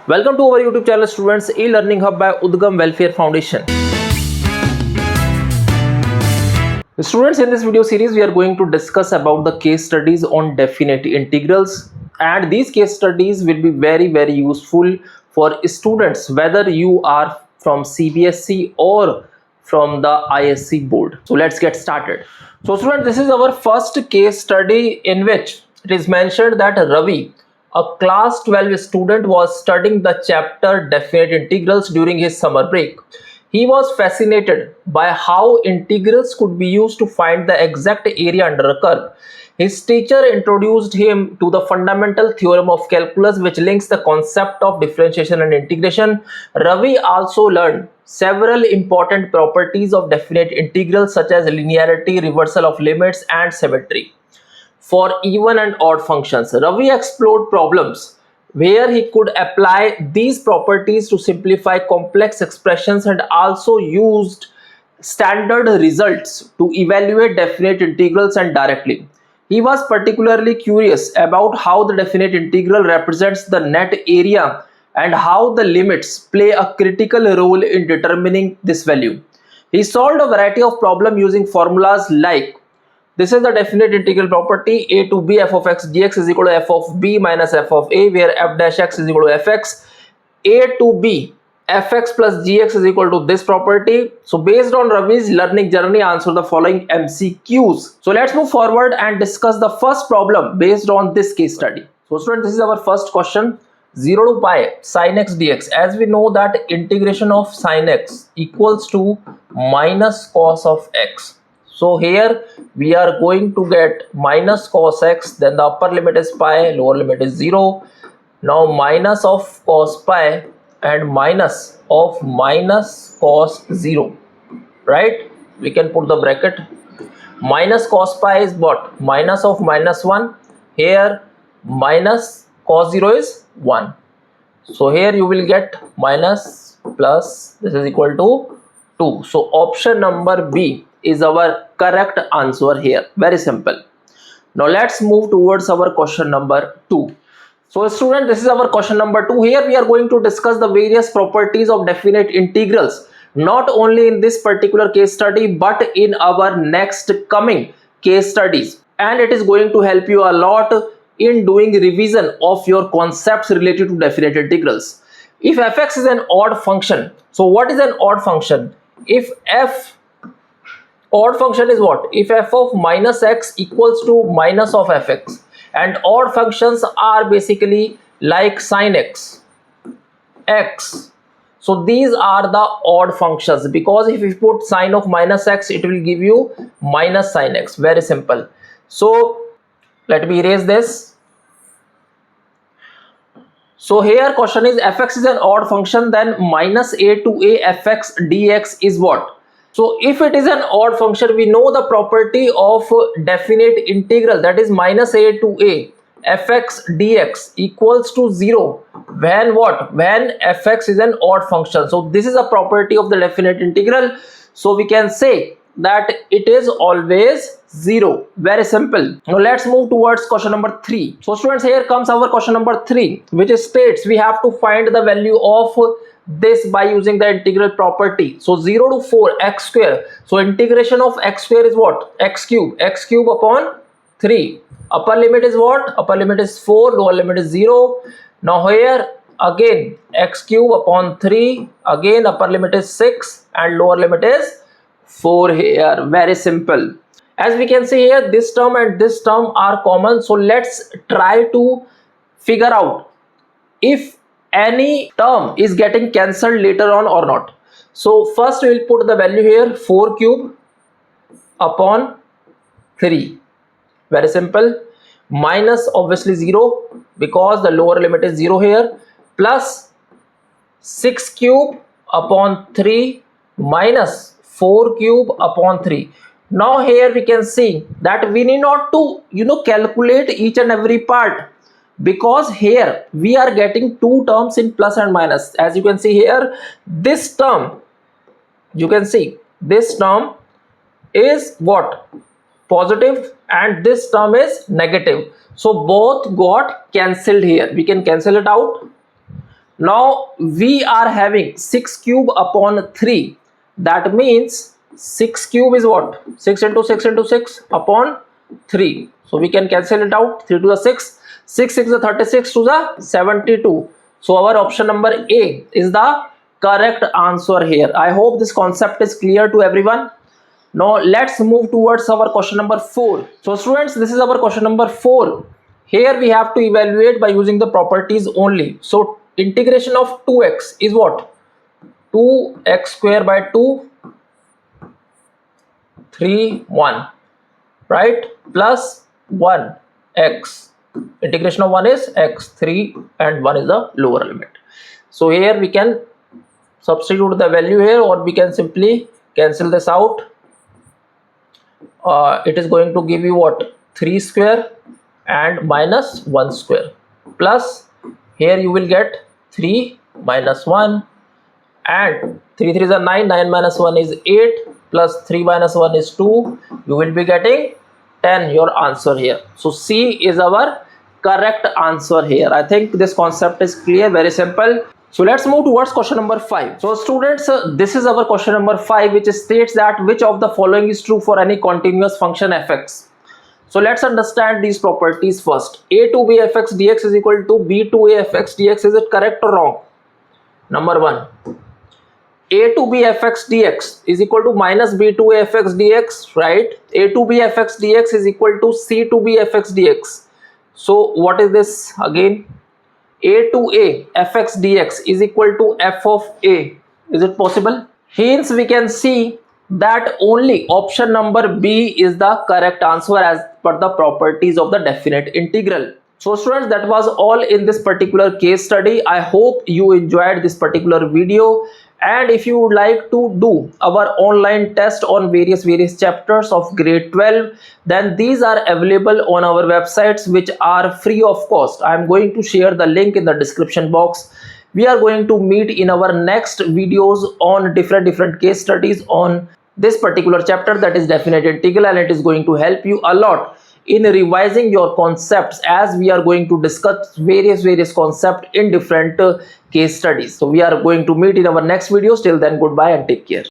Welcome to our YouTube channel students, e-learning hub by Udgam Welfare Foundation. Students, in this video series we are going to discuss about the case studies on definite integrals, and these case studies will be very useful for students whether you are from CBSE or from the ISC board. So let's get started. So students, this is our first case study in which it is mentioned that Ravi, a class 12 student, was studying the chapter definite integrals during his summer break. He was fascinated by how integrals could be used to find the exact area under a curve. His teacher introduced him to the fundamental theorem of calculus, which links the concept of differentiation and integration. Ravi also learned several important properties of definite integrals such as linearity, reversal of limits, and symmetry. For even and odd functions, Ravi explored problems where he could apply these properties to simplify complex expressions and also used standard results to evaluate definite integrals and directly. He was particularly curious about how the definite integral represents the net area and how the limits play a critical role in determining this value. He solved a variety of problems using formulas like, this is the definite integral property, a to b f of x dx is equal to f of b minus f of a, where f dash x is equal to fx. A to b fx plus gx is equal to this property. So based on Ravi's learning journey, answer the following MCQs. So let's move forward and discuss the first problem based on this case study. So students, this is our first question. 0 to pi sin x dx. As we know that integration of sin x equals to minus cos of x. So here we are going to get minus cos x, then the upper limit is pi, lower limit is 0. Now minus of cos pi and minus of minus cos 0, right? We can put the bracket. Minus cos pi is what? Minus of minus 1. Here minus cos 0 is 1. So here you will get minus plus, this is equal to 2. So option number B is our correct answer here. Very simple. Now let's move towards our question number 2. So student, this is our question number 2. Here we are going to discuss the various properties of definite integrals, not only in this particular case study but in our next coming case studies, and it is going to help you a lot in doing revision of your concepts related to definite integrals. If fx is an odd function, so what is an odd function? If odd function is what? If f of minus x equals to minus of fx, and odd functions are basically like sin x, x. So these are the odd functions, because if you put sin of minus x, it will give you minus sin x. Very simple. So let me erase this. So here question is, fx is an odd function, then minus a to a fx dx is what? So if it is an odd function, we know the property of definite integral, that is minus a to a fx dx equals to 0 when what? When fx is an odd function. So this is a property of the definite integral. So we can say that it is always 0. Very simple. Now let's move towards question number 3. So students, here comes our question number 3, which states we have to find the value of this by using the integral property. So 0 to 4 x square. So integration of x square is what? X cube upon 3. Upper limit is what? Upper limit is 4, lower limit is 0. Now here again x cube upon 3, again upper limit is 6 and lower limit is 4 here. Very simple. As we can see here, this term and this term are common. So let's try to figure out if any term is getting cancelled later on or not. So first we will put the value here, 4 cube upon 3. Very simple. Minus obviously 0 because the lower limit is 0 here, plus 6 cube upon 3 minus 4 cube upon 3. Now here we can see that we need not to calculate each and every part, because here we are getting two terms in plus and minus. As you can see here, this term, you can see this term is what? Positive, and this term is negative. So both got cancelled here. We can cancel it out. Now we are having 6 cube upon 3. That means 6 cube is what? 6 into 6 into 6 upon 3. So we can cancel it out. 3 to the 6. 6 6 is 36 to the 72. So our option number A is the correct answer here. I hope this concept is clear to everyone. Now let's move towards our question number 4. So students, this is our question number 4. Here we have to evaluate by using the properties only. So integration of 2x is what? 2x square by 2, 3, 1, right? Plus 1x. Integration of 1 is x, 3 and 1 is the lower element. So here we can substitute the value here, or we can simply cancel this out. It is going to give you what? 3 square and minus 1 square, plus here you will get 3 minus 1, and 3 3 is 9, 9 minus 1 is 8, plus 3 minus 1 is 2. You will be getting 10, your answer here. So C is our correct answer here. I think this concept is clear, very simple. So let's move towards question number 5. So students, this is our question number 5, which states that which of the following is true for any continuous function fx. So let's understand these properties first. A to b fx dx is equal to b to a fx dx. Is it correct or wrong? Number 1. A to b fx dx is equal to minus b to a fx dx, right? A to b fx dx is equal to c to b fx dx. So what is this again? A to a fx dx is equal to f of a. Is it possible? Hence we can see that only option number B is the correct answer as per the properties of the definite integral. So students, that was all in this particular case study. I hope you enjoyed this particular video, and if you would like to do our online test on various chapters of grade 12, then these are available on our websites, which are free of cost. I am going to share the link in the description box. We are going to meet in our next videos on different case studies on this particular chapter, that is definite integral, and it is going to help you a lot in revising your concepts, as we are going to discuss various concepts in different case studies. So we are going to meet in our next videos. Till then, goodbye and take care.